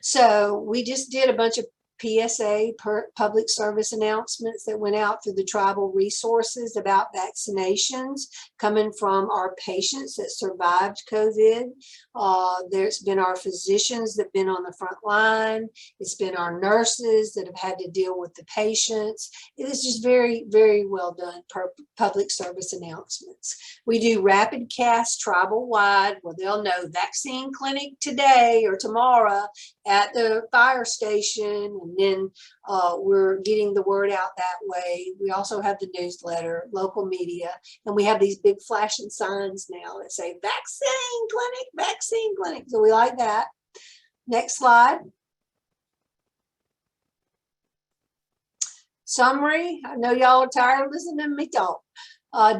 So we just did a bunch of PSA, public service announcements that went out through the tribal resources about vaccinations coming from our patients that survived COVID. There's been our physicians that have been on the front line. It's been our nurses that have had to deal with the patients. It is just very, very well done public service announcements. We do rapid cast tribal wide where they'll know vaccine clinic today or tomorrow at the fire station, and then we're getting the word out that way. We also have the newsletter, local media, and we have these big flashing signs now that say vaccine clinic, vaccine clinic. So we like that. Next slide. Summary. I know y'all are tired of listening to me talk.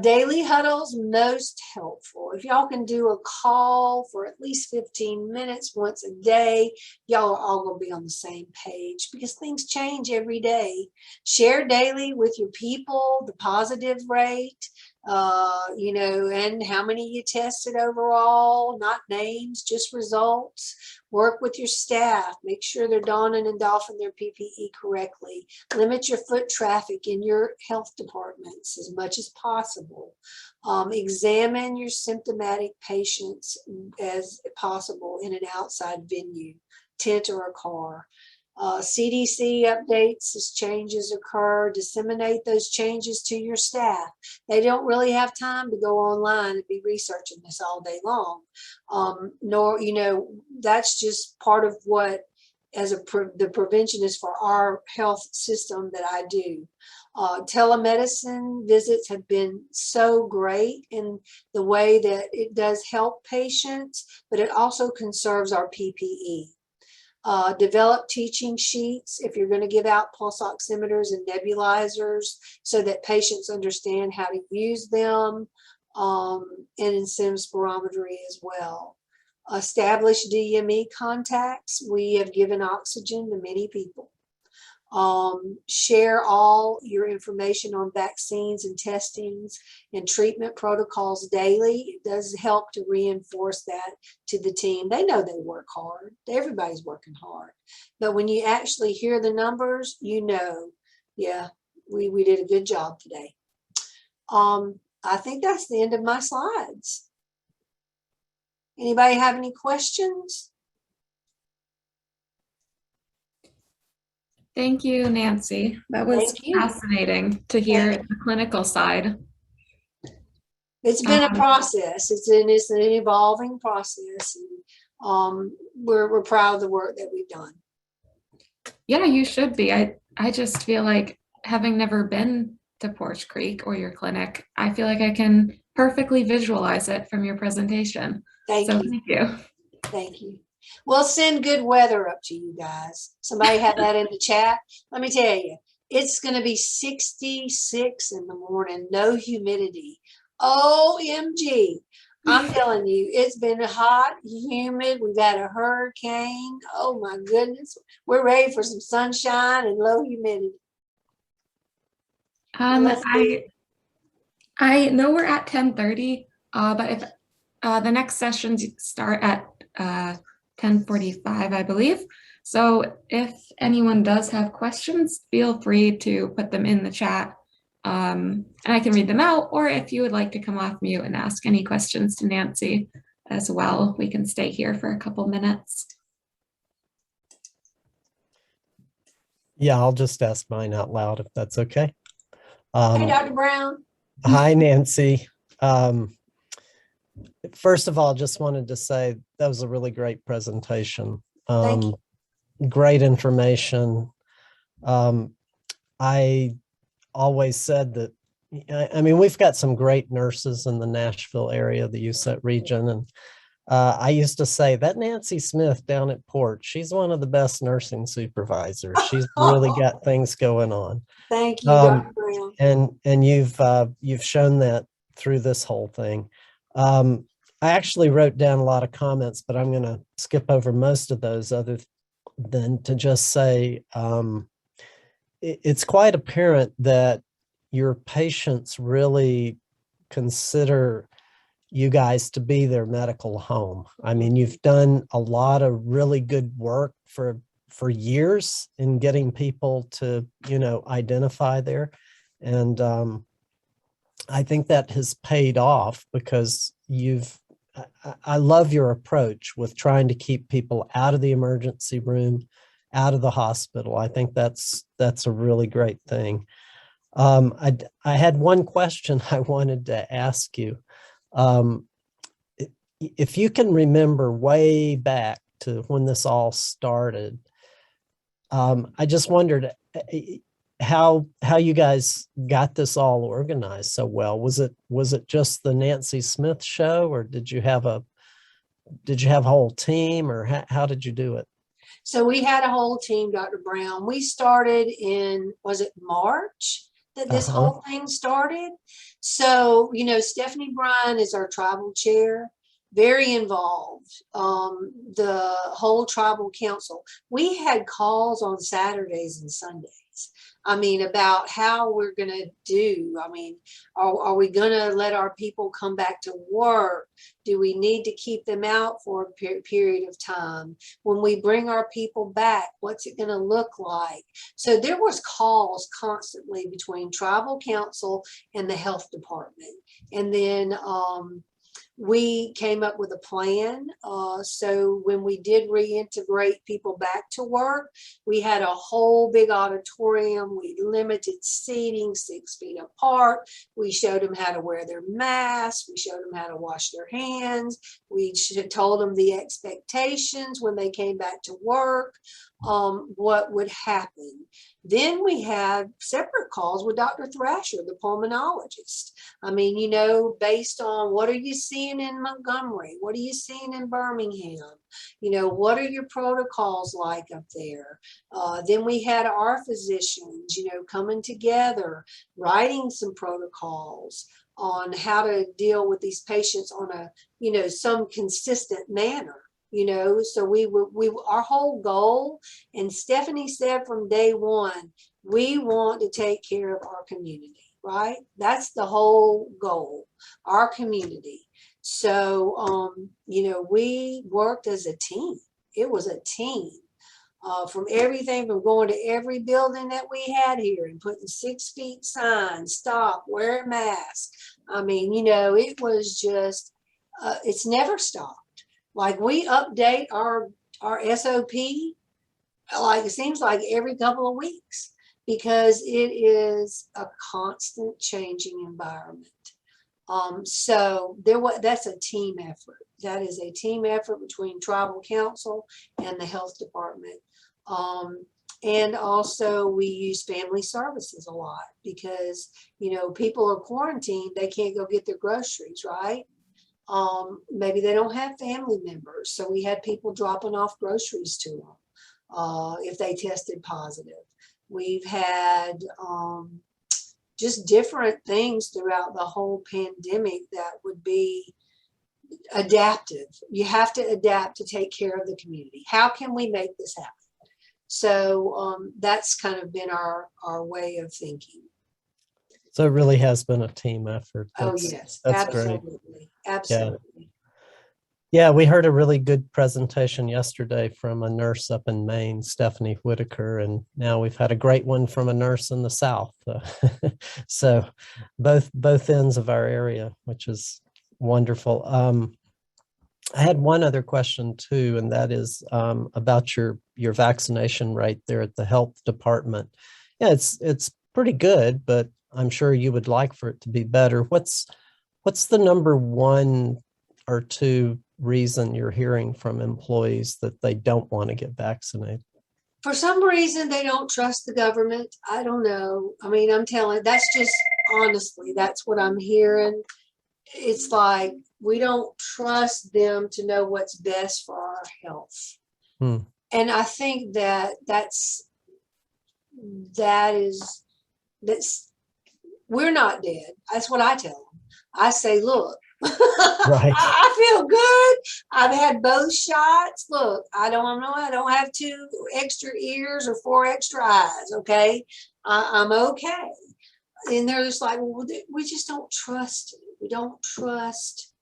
Daily huddles, most helpful. If y'all can do a call for at least 15 minutes once a day, y'all are all going to be on the same page because things change every day. Share daily with your people, the positive rate, and how many you tested overall, not names, just results. Work with your staff. Make sure they're donning and doffing their PPE correctly. Limit your foot traffic in your health departments as much as possible. Examine your symptomatic patients as possible in an outside venue, tent or a car. CDC updates as changes occur. Disseminate those changes to your staff. They don't really have time to go online and be researching this all day long. That's just part of what, the prevention is for our health system that I do. Telemedicine visits have been so great in the way that it does help patients, but it also conserves our PPE. Develop teaching sheets if you're going to give out pulse oximeters and nebulizers so that patients understand how to use them, and in SIM spirometry as well. Establish DME contacts. We have given oxygen to many people. Share all your information on vaccines and testings and treatment protocols daily. It does help to reinforce that to the team. They know they work hard. Everybody's working hard. But when you actually hear the numbers, yeah, we did a good job today. I think that's the end of my slides. Anybody have any questions? Thank you, Nancy. That was fascinating to hear the clinical side. It's been a process. It's an evolving process. And, we're proud of the work that we've done. Yeah, you should be. I just feel like, having never been to Porch Creek or your clinic, I feel like I can perfectly visualize it from your presentation. Thank you. Thank you. We'll send good weather up to you guys. Somebody had that in the chat. Let me tell you, it's going to be 66 in the morning, no humidity. OMG. I'm telling you, it's been hot, humid. We've had a hurricane. Oh my goodness. We're ready for some sunshine and low humidity. I know we're at 10:30, but if the next sessions start at 10:45, I believe. So if anyone does have questions, feel free to put them in the chat, and I can read them out. Or if you would like to come off mute and ask any questions to Nancy as well, we can stay here for a couple minutes. Yeah, I'll just ask mine out loud if that's okay. Hey, Dr. Brown. Hi, Nancy. First of all, just wanted to say that was a really great presentation. Thank you. Great information. I always said that, I mean, we've got some great nurses in the Nashville area, the USET region, and I used to say that Nancy Smith down at Port, she's one of the best nursing supervisors. She's really got things going on. Thank you, Dr. Um, Brown. and you've shown that through this whole thing. I actually wrote down a lot of comments, but I'm going to skip over most of those other than to just say it's quite apparent that your patients really consider you guys to be their medical home. I mean, you've done a lot of really good work for years in getting people to, identify there. And I think that has paid off because I love your approach with trying to keep people out of the emergency room, out of the hospital. I think that's a really great thing. I had one question I wanted to ask you. If you can remember way back to when this all started, I just wondered how you guys got this all organized so well. Was it just the Nancy Smith show, or did you have a whole team, or how did you do it? So we had a whole team, Dr. Brown. We started in, was it March that this whole thing started? So, Stephanie Bryan is our tribal chair, very involved. The whole tribal council. We had calls on Saturdays and Sundays. I mean, about how we're going to do. I mean, are we going to let our people come back to work? Do we need to keep them out for a period of time? When we bring our people back, what's it going to look like? So there was calls constantly between tribal council and the health department. And then we came up with a plan. So when we did reintegrate people back to work, we had a whole big auditorium. We limited seating 6 feet apart. We showed them how to wear their masks. We showed them how to wash their hands. We told them the expectations when they came back to work, what would happen. Then we had separate calls with Dr. Thrasher, the pulmonologist. I mean, based on what are you seeing in Montgomery? What are you seeing in Birmingham? What are your protocols like up there? Then we had our physicians, coming together, writing some protocols on how to deal with these patients on a, some consistent manner. So our whole goal, and Stephanie said from day one, we want to take care of our community, right? That's the whole goal, our community. So, we worked as a team. It was a team. From everything from going to every building that we had here and putting 6 feet signs, stop, wear a mask. I mean, it was just, it's never stopped. Like we update our SOP, like it seems like every couple of weeks, because it is a constant changing environment. So that's a team effort. That is a team effort between tribal council and the health department. And also we use family services a lot because, people are quarantined, they can't go get their groceries, right? Maybe they don't have family members. So we had people dropping off groceries to them if they tested positive. We've had just different things throughout the whole pandemic that would be adaptive. You have to adapt to take care of the community. How can we make this happen? So that's kind of been our way of thinking. So it really has been a team effort. Yes, that's absolutely. great. Absolutely. Yeah, we heard a really good presentation yesterday from a nurse up in Maine, Stephanie Whitaker, and now we've had a great one from a nurse in the South. So both ends of our area, which is wonderful. I had one other question too, and that is about your vaccination rate there at the health department. Yeah, it's pretty good, but I'm sure you would like for it to be better. What's the number one or two reason you're hearing from employees that they don't want to get vaccinated? For some reason, they don't trust the government. I don't know. I mean, I'm telling, that's just honestly, that's what I'm hearing. It's like we don't trust them to know what's best for our health. Hmm. And I think that's we're not dead. That's what I tell them. I say, look, Right. I feel good. I've had both shots. Look, I don't have 2 extra ears or 4 extra eyes. Okay. I'm okay. And they're just like, well, we just don't trust it. We don't trust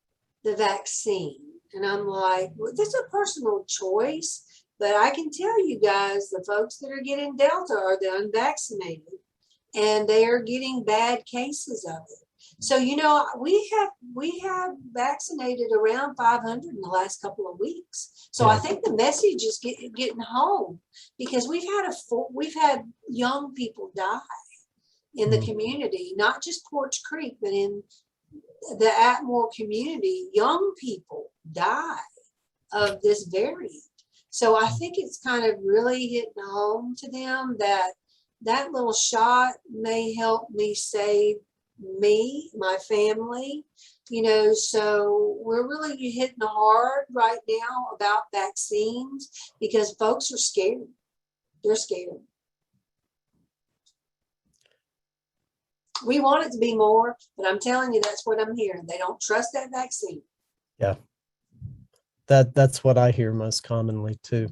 the vaccine. And I'm like, well, this is a personal choice, but I can tell you guys, the folks that are getting Delta are the unvaccinated, and they are getting bad cases of it. So, you know, we have vaccinated around 500 in the last couple of weeks. So Yeah. I think the message is getting home, because we've had young people die in the community, not just Porch Creek, but in the Atmore community. Young people die of this variant. So I think it's kind of really hitting home to them that that little shot may help me save me, my family, you know. So we're really hitting hard right now about vaccines, because folks are scared. They're scared. We want it to be more, but I'm telling you, that's what I'm hearing. They don't trust that vaccine. Yeah. That's what I hear most commonly too.